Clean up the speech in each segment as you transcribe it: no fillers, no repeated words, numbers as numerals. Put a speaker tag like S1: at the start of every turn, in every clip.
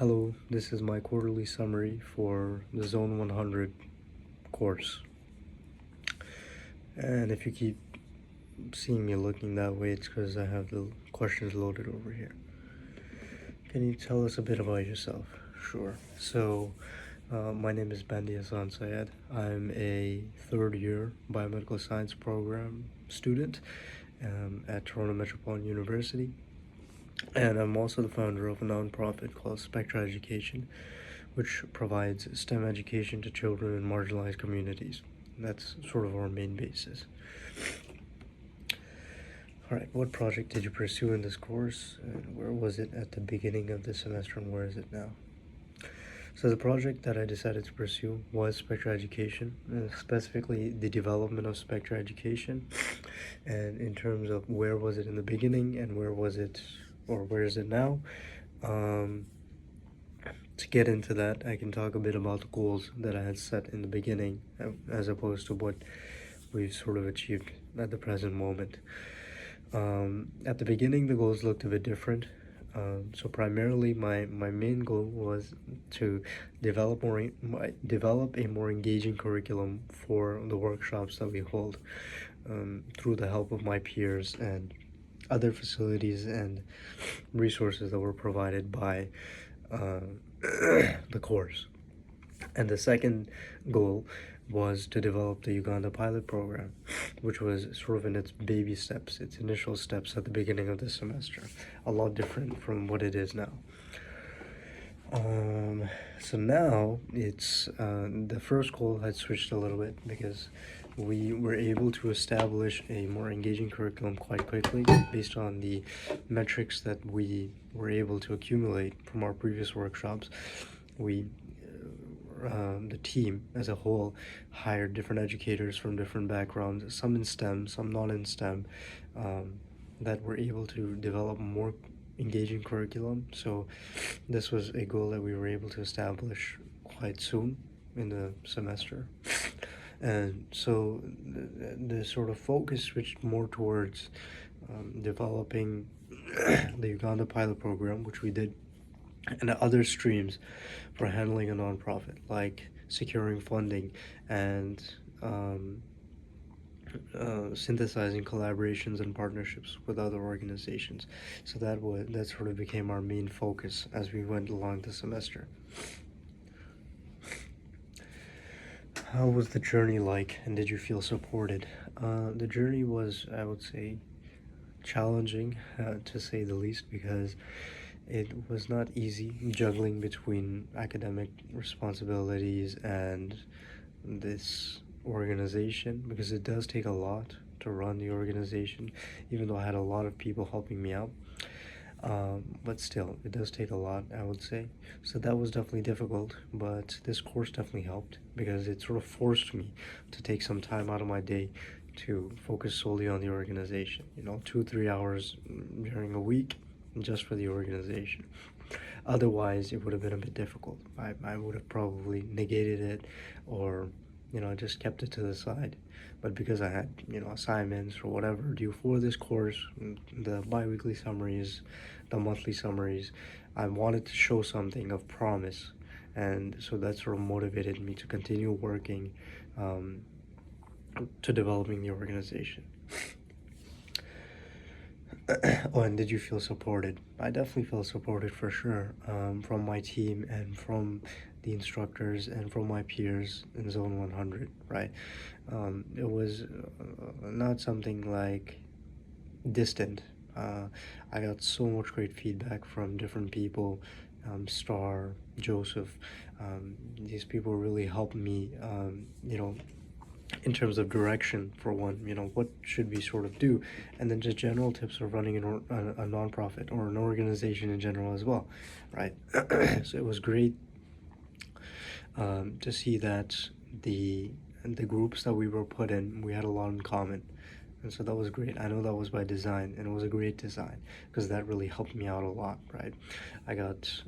S1: Hello, this is my quarterly summary for the ZON 100 course. And if you keep seeing me looking that way, it's because I have the questions loaded over here. Can you tell us a bit about yourself? Sure. So, my name is Bande. I'm a third year biomedical science program student at Toronto Metropolitan University. And I'm also the founder of a nonprofit called Spectra Education, which provides STEM education to children in marginalized communities. That's sort of our main basis. All right, what project did you pursue in this course, and where was it at the beginning of the semester, and where is it now? So the project that I decided to pursue was Spectra Education, specifically the development of Spectra Education. And in terms of where was it in the beginning and where was it, or where is it now? To get into that, I can talk a bit about the goals that I had set in the beginning, as opposed to what we've sort of achieved at the present moment. At the beginning, the goals looked a bit different. So primarily, my main goal was to develop a more engaging curriculum for the workshops that we hold, through the help of my peers and other facilities and resources that were provided by the course. And the second goal was to develop the Uganda pilot program, which was sort of in its baby steps, its initial steps at the beginning of the semester, a lot different from what it is now. So now it's the first goal had switched a little bit because we were able to establish a more engaging curriculum quite quickly based on the metrics that we were able to accumulate from our previous workshops. We the team as a whole hired different educators from different backgrounds, some in STEM, some not in STEM, that were able to develop more engaging curriculum. So this was a goal that we were able to establish quite soon in the semester. And so the sort of focus switched more towards developing the Uganda pilot program, which we did, and other streams for handling a nonprofit, like securing funding and synthesizing collaborations and partnerships with other organizations. So that sort of became our main focus as we went along the semester. How was the journey like, and did you feel supported? The journey was, I would say, challenging, to say the least, because it was not easy juggling between academic responsibilities and this organization, because it does take a lot to run the organization, even though I had a lot of people helping me out. But still, it does take a lot, I would say. So that was definitely difficult, but this course definitely helped because it sort of forced me to take some time out of my day to focus solely on the organization. 2-3 hours during a week just for the organization. Otherwise, it would have been a bit difficult. I would have probably negated it or just kept it to the side. But because I had assignments or whatever due for this course, the bi-weekly summaries, the monthly summaries, I wanted to show something of promise, and so that sort of motivated me to continue working to developing the organization. Oh, and did you feel supported? I definitely feel supported for sure, from my team and from the instructors and from my peers in Zone 100, right? It was not something like distant. I got so much great feedback from different people, Star, Joseph. These people really helped me, in terms of direction, for one, what should we sort of do, and then just general tips of running a nonprofit or an organization in general as well, right? So it was great to see that the groups that we were put in, we had a lot in common, and so that was great. I know that was by design, and it was a great design because that really helped me out a lot, right? I got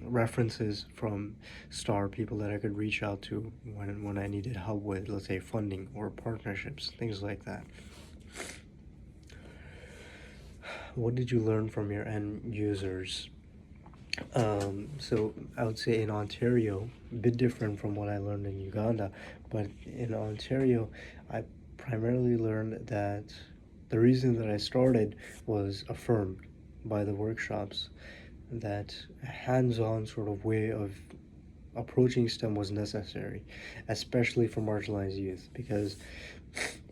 S1: references from Star, people that I could reach out to when I needed help with, let's say, funding or partnerships, things like that. What did you learn from your end users? So I would say in Ontario, a bit different from what I learned in Uganda, but in Ontario, I primarily learned that the reason that I started was affirmed by the workshops, that a hands-on sort of way of approaching STEM was necessary, especially for marginalized youth, because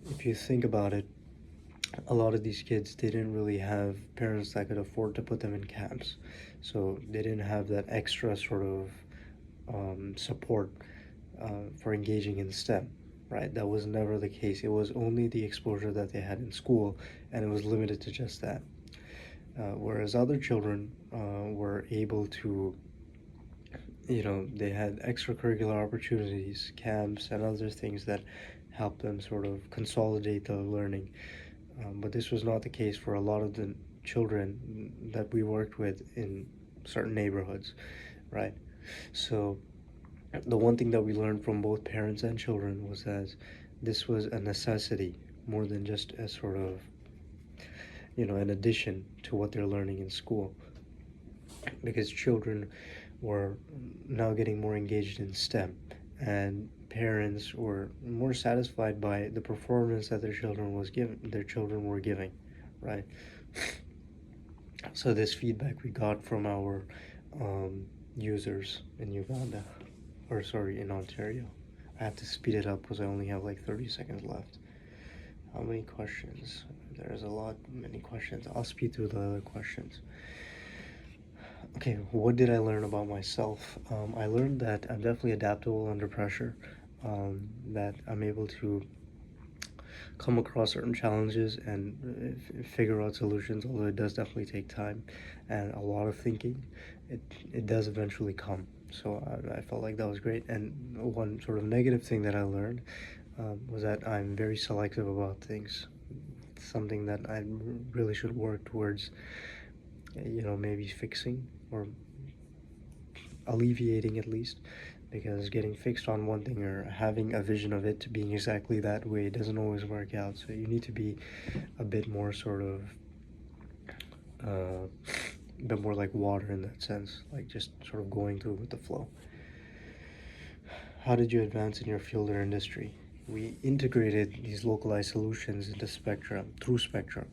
S1: if you think about it, a lot of these kids didn't really have parents that could afford to put them in camps, so they didn't have that extra sort of support for engaging in STEM, right? That was never the case. It was only the exposure that they had in school, and it was limited to just that. Whereas other children were able to, they had extracurricular opportunities, camps, and other things that helped them sort of consolidate the learning. But this was not the case for a lot of the children that we worked with in certain neighborhoods, right? So the one thing that we learned from both parents and children was that this was a necessity more than just a sort of, an addition to what they're learning in school, because children were now getting more engaged in STEM, and parents were more satisfied by the performance that their children were giving, right? So this feedback we got from our users in Uganda, or sorry, in Ontario. I have to speed it up because I only have like 30 seconds left. How many questions? There's many questions. I'll speed through the other questions. Okay, what did I learn about myself? I learned that I'm definitely adaptable under pressure, that I'm able to come across certain challenges and figure out solutions, although it does definitely take time and a lot of thinking. It does eventually come. So I felt like that was great. And one sort of negative thing that I learned was that I'm very selective about things. It's something that I really should work towards, maybe fixing or alleviating at least, because getting fixed on one thing or having a vision of it to being exactly that way doesn't always work out. So you need to be a bit more sort of a bit more like water in that sense, like just sort of going through with the flow. How did you advance in your field or industry? We integrated these localized solutions into through Spectrum,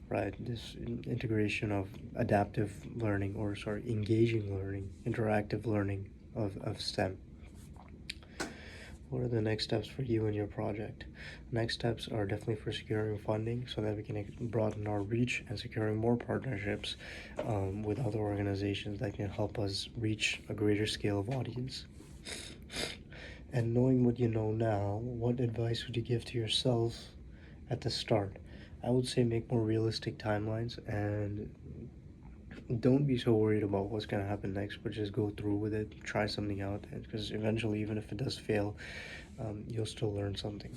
S1: right? This integration of adaptive learning, or sorry, engaging learning, interactive learning of STEM. What are the next steps for you and your project? Next steps are definitely for securing funding so that we can broaden our reach and securing more partnerships with other organizations that can help us reach a greater scale of audience. And knowing what you know now, what advice would you give to yourself at the start? I would say make more realistic timelines and don't be so worried about what's going to happen next, but just go through with it, try something out, because eventually, even if it does fail, you'll still learn something.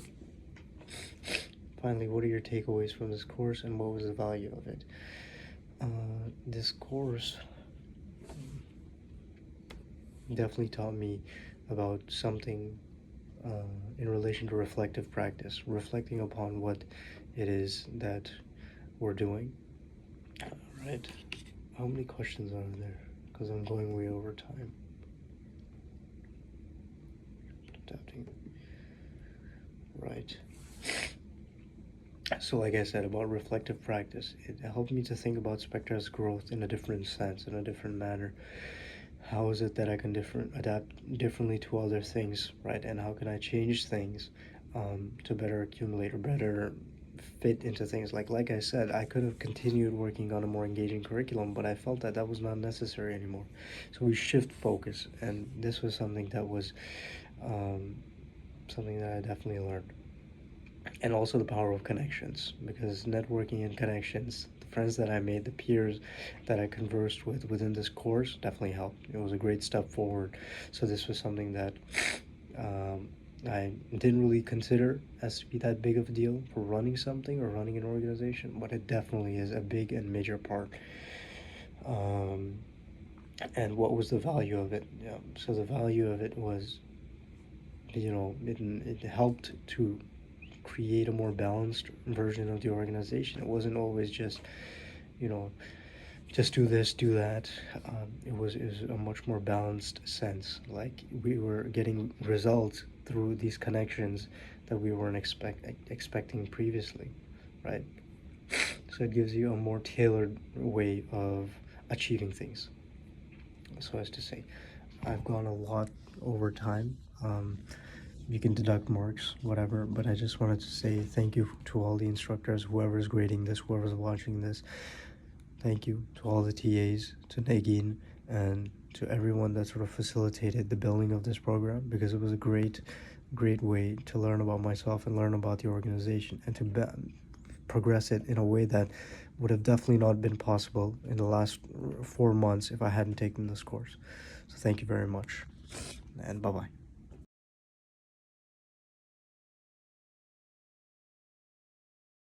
S1: Finally, what are your takeaways from this course and what was the value of it? This course definitely taught me about something in relation to reflective practice, reflecting upon what it is that we're doing. All right. How many questions are there? Because I'm going way over time. Adapting. Right. So like I said about reflective practice, it helped me to think about Spectra's growth in a different sense, in a different manner. How is it that I can adapt differently to other things, right? And how can I change things to better accumulate or better fit into things? Like I said, I could have continued working on a more engaging curriculum, but I felt that that was not necessary anymore. So we shift focus, and this was something that was something that I definitely learned. And also the power of connections, because networking and connections, the friends that I made, the peers that I conversed with within this course definitely helped. It was a great step forward. So this was something that I didn't really consider as to be that big of a deal for running something or running an organization, but it definitely is a big and major part. And what was the value of it? Yeah, so the value of it was, it helped to create a more balanced version of the organization. It wasn't always just, you know, just do this, do that. It was a much more balanced sense. Like we were getting results through these connections that we weren't expecting previously, right? So it gives you a more tailored way of achieving things. So as to say, I've gone a lot over time. You can deduct marks, whatever, but I just wanted to say thank you to all the instructors, whoever's grading this, whoever's watching this. Thank you to all the TAs, to Negin, and to everyone that sort of facilitated the building of this program, because it was a great way to learn about myself and learn about the organization and to progress it in a way that would have definitely not been possible in the last 4 months if I hadn't taken this course. So thank you very much, and bye-bye.